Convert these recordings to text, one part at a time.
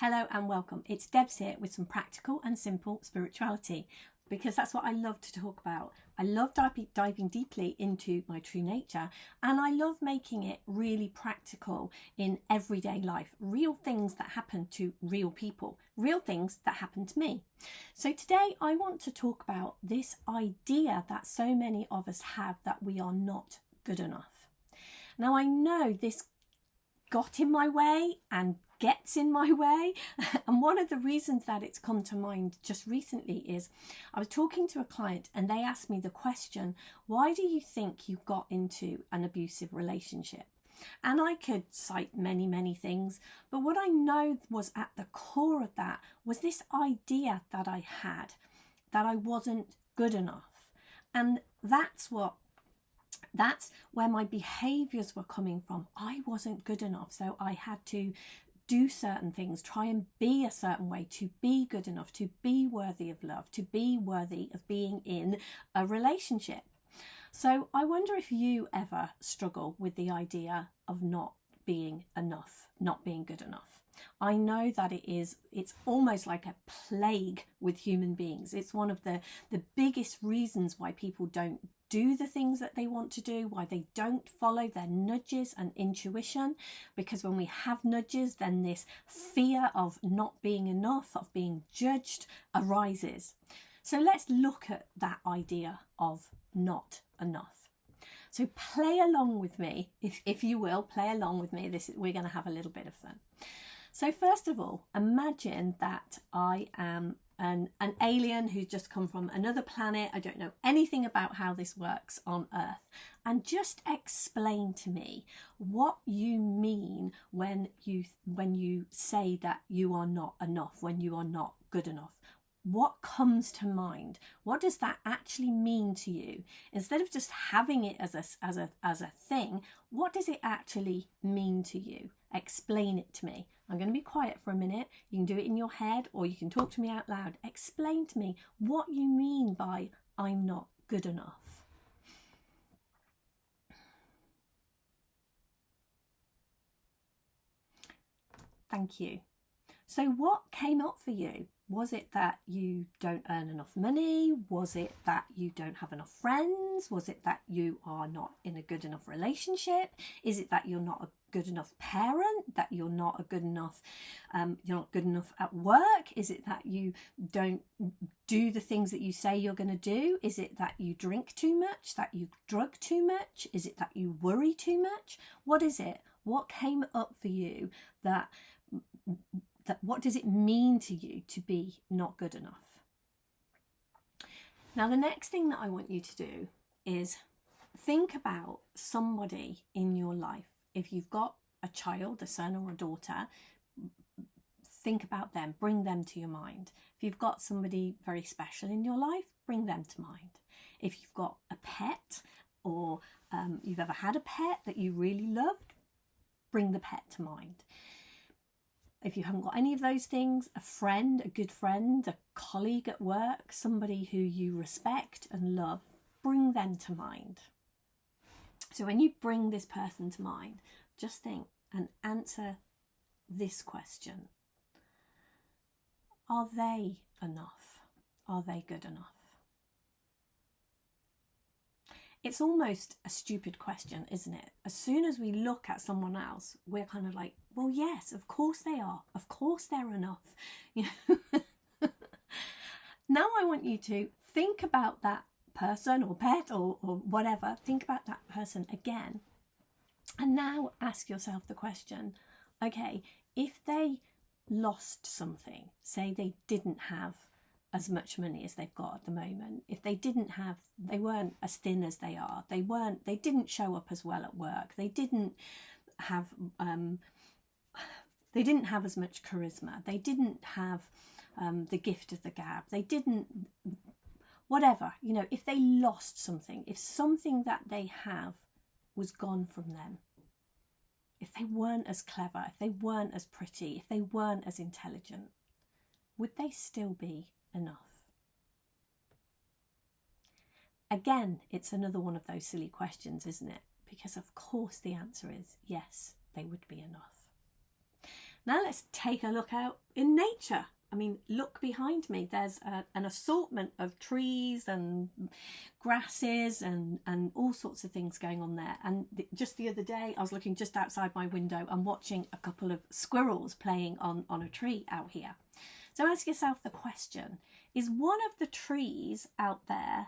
Hello and welcome. It's Debs here with some practical and simple spirituality, because that's what I love to talk about. I love diving deeply into my true nature, and I love making it really practical in everyday life. Real things that happen to real people, real things that happen to me. So today I want to talk about this idea that so many of us have, that we are not good enough. Now I know this got in my way and gets in my way, and one of the reasons that it's come to mind just recently is I was talking to a client and they asked me the question, why do you think you got into an abusive relationship? And I could cite many things, but what I know was at the core of that was this idea that I had, that I wasn't good enough. And that's where my behaviors were coming from. I wasn't good enough, so I had to do certain things, try and be a certain way to be good enough, to be worthy of love, to be worthy of being in a relationship. So I wonder if you ever struggle with the idea of not being enough, not being good enough. I know that it's almost like a plague with human beings. It's one of the biggest reasons why people don't do the things that they want to do, why they don't follow their nudges and intuition, because when we have nudges, then this fear of not being enough, of being judged, arises. So let's look at that idea of not enough. So play along with me, if you will, play along with me. We're going to have a little bit of fun. So first of all, imagine that I am an alien who's just come from another planet. I don't know anything about how this works on Earth. And just explain to me what you mean when you say that you are not enough, when you are not good enough. What comes to mind? What does that actually mean to you? Instead of just having it as a thing, what does it actually mean to you? Explain it to me. I'm going to be quiet for a minute. You can do it in your head or you can talk to me out loud. Explain to me what you mean by I'm not good enough. Thank you. So what came up for you? Was it that you don't earn enough money? Was it that you don't have enough friends? Was it that you are not in a good enough relationship? Is it that you're not a good enough parent? That you're not good enough at work? Is it that you don't do the things that you say you're going to do? Is it that you drink too much? That you drug too much? Is it that you worry too much? What is it? What came up for you that what does it mean to you to be not good enough? Now, the next thing that I want you to do is think about somebody in your life. If you've got a child, a son or a daughter, think about them, bring them to your mind. If you've got somebody very special in your life, bring them to mind. If you've got a pet or you've ever had a pet that you really loved, bring the pet to mind. If you haven't got any of those things, a friend, a good friend, a colleague at work, somebody who you respect and love, bring them to mind. So when you bring this person to mind, just think and answer this question. Are they enough? Are they good enough? It's almost a stupid question, isn't it? As soon as we look at someone else, we're kind of like, well, yes, of course they are. Of course they're enough. You know? Now I want you to think about that person or pet or whatever. Think about that person again. And now ask yourself the question, okay, if they lost something, say they didn't have as much money as they've got at the moment, if they weren't as thin as they are, they didn't show up as well at work, they didn't have as much charisma, they didn't have the gift of the gab, they didn't, whatever, you know, if they lost something, if something that they have was gone from them, if they weren't as clever, if they weren't as pretty, if they weren't as intelligent, would they still be enough? Again, it's another one of those silly questions, isn't it? Because of course the answer is yes, they would be enough. Now let's take a look out in nature. I mean, look behind me. There's an assortment of trees and grasses and all sorts of things going on there. And just the other day, I was looking just outside my window and watching a couple of squirrels playing on a tree out here. So ask yourself the question, is one of the trees out there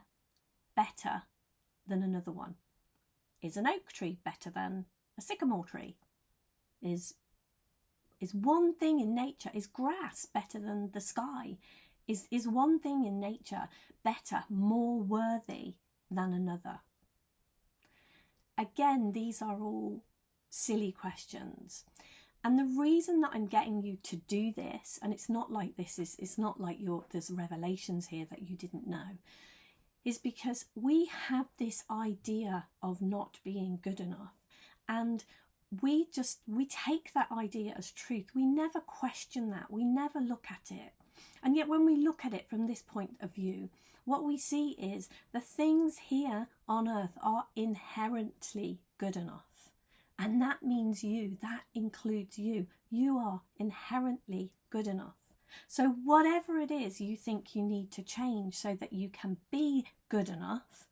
better than another one? Is an oak tree better than a sycamore tree? Is one thing in nature, is grass better than the sky? Is one thing in nature better, more worthy than another? Again, these are all silly questions. And the reason that I'm getting you to do this, and it's not like it's not like there's revelations here that you didn't know, is because we have this idea of not being good enough. And we take that idea as truth. We never question that. We never look at it. And yet when we look at it from this point of view, what we see is the things here on earth are inherently good enough. And that means you, that includes you. You are inherently good enough. So whatever it is you think you need to change so that you can be good enough,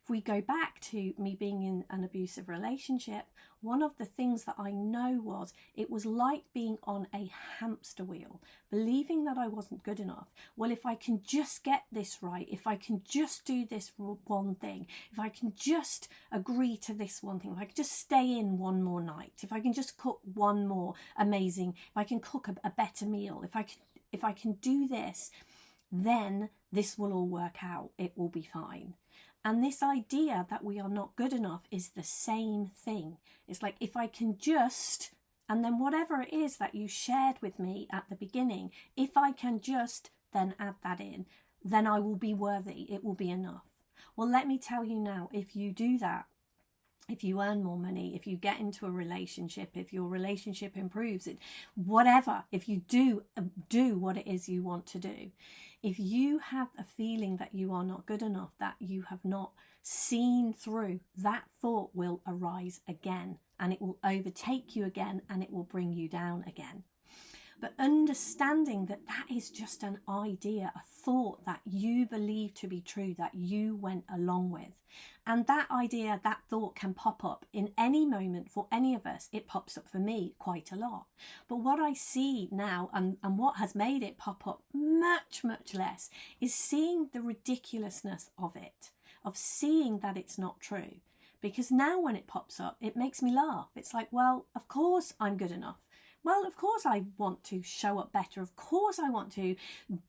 if we go back to me being in an abusive relationship, one of the things that I know was it was like being on a hamster wheel, believing that I wasn't good enough. Well, if I can just get this right, if I can just do this one thing, if I can just agree to this one thing, if I can just stay in one more night, if I can just cook one more amazing, if I can cook a better meal, if I can do this, then this will all work out. It will be fine. And this idea that we are not good enough is the same thing. It's like, if I can just, and then whatever it is that you shared with me at the beginning, if I can just then add that in, then I will be worthy. It will be enough. Well, let me tell you now, if you do that, if you earn more money, if you get into a relationship, if your relationship improves, whatever, if you do what it is you want to do, if you have a feeling that you are not good enough, that you have not seen through, that thought will arise again, and it will overtake you again, and it will bring you down again. But understanding that that is just an idea, a thought that you believe to be true, that you went along with. And that idea, that thought can pop up in any moment for any of us. It pops up for me quite a lot. But what I see now, and what has made it pop up much, much less, is seeing the ridiculousness of it, of seeing that it's not true. Because now when it pops up, it makes me laugh. It's like, well, of course I'm good enough. Well, of course I want to show up better. Of course I want to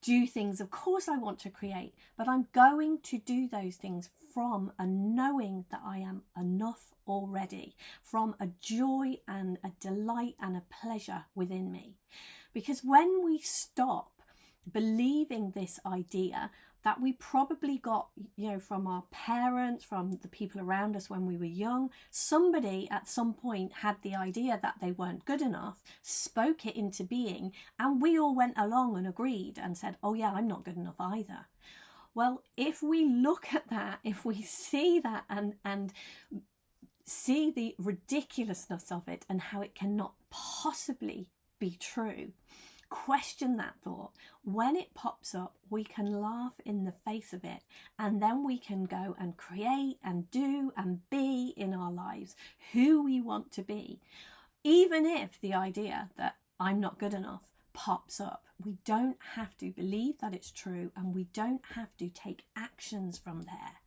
do things. Of course I want to create. But I'm going to do those things from a knowing that I am enough already, from a joy and a delight and a pleasure within me. Because when we stop believing this idea that we probably got, from our parents, from the people around us when we were young, somebody at some point had the idea that they weren't good enough, spoke it into being, and we all went along and agreed and said, oh yeah, I'm not good enough either. Well, if we look at that, if we see that and see the ridiculousness of it and how it cannot possibly be true, question that thought. When it pops up, we can laugh in the face of it, and then we can go and create and do and be in our lives who we want to be. Even if the idea that I'm not good enough pops up, we don't have to believe that it's true, and we don't have to take actions from there.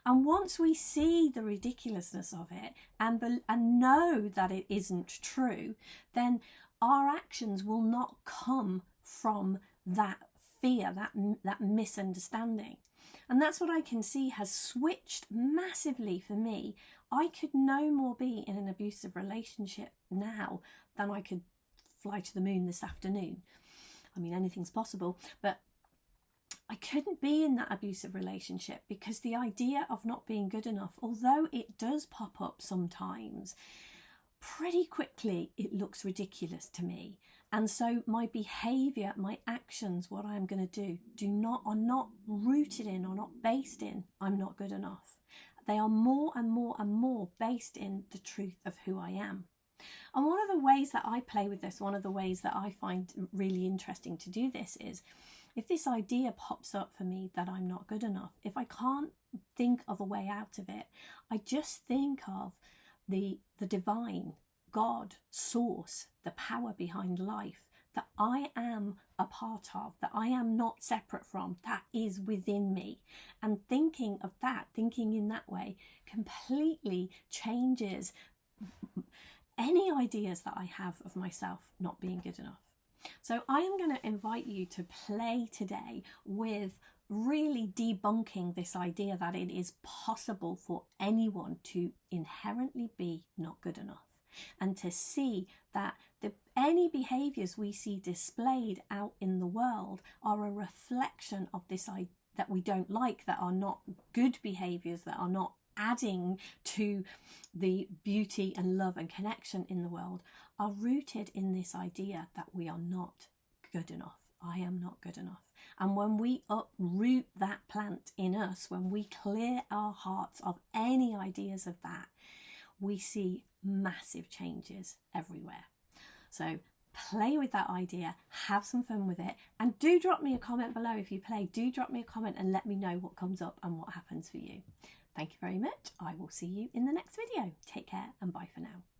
And once we see the ridiculousness of it and know that it isn't true, then our actions will not come from that fear, that misunderstanding. And that's what I can see has switched massively for me. I could no more be in an abusive relationship now than I could fly to the moon this afternoon. I mean, anything's possible, but I couldn't be in that abusive relationship because the idea of not being good enough, although it does pop up sometimes, pretty quickly it looks ridiculous to me. And so my behaviour, my actions, what I'm going to do are not rooted in or not based in I'm not good enough. They are more and more and more based in the truth of who I am. And one of the ways that I play with this, one of the ways that I find really interesting to do this is, if this idea pops up for me that I'm not good enough, if I can't think of a way out of it, I just think of the divine, God, source, the power behind life that I am a part of, that I am not separate from, that is within me. And thinking of that, thinking in that way, completely changes any ideas that I have of myself not being good enough. So I am going to invite you to play today with really debunking this idea that it is possible for anyone to inherently be not good enough, and to see that any behaviours we see displayed out in the world are a reflection of this idea that we don't like, that are not good behaviours, that are not adding to the beauty and love and connection in the world, are rooted in this idea that we are not good enough. I am not good enough. And when we uproot that plant in us, when we clear our hearts of any ideas of that, we see massive changes everywhere. So play with that idea, have some fun with it, and do drop me a comment below if you play. Do drop me a comment and let me know what comes up and what happens for you. Thank you very much. I will see you in the next video. Take care and bye for now.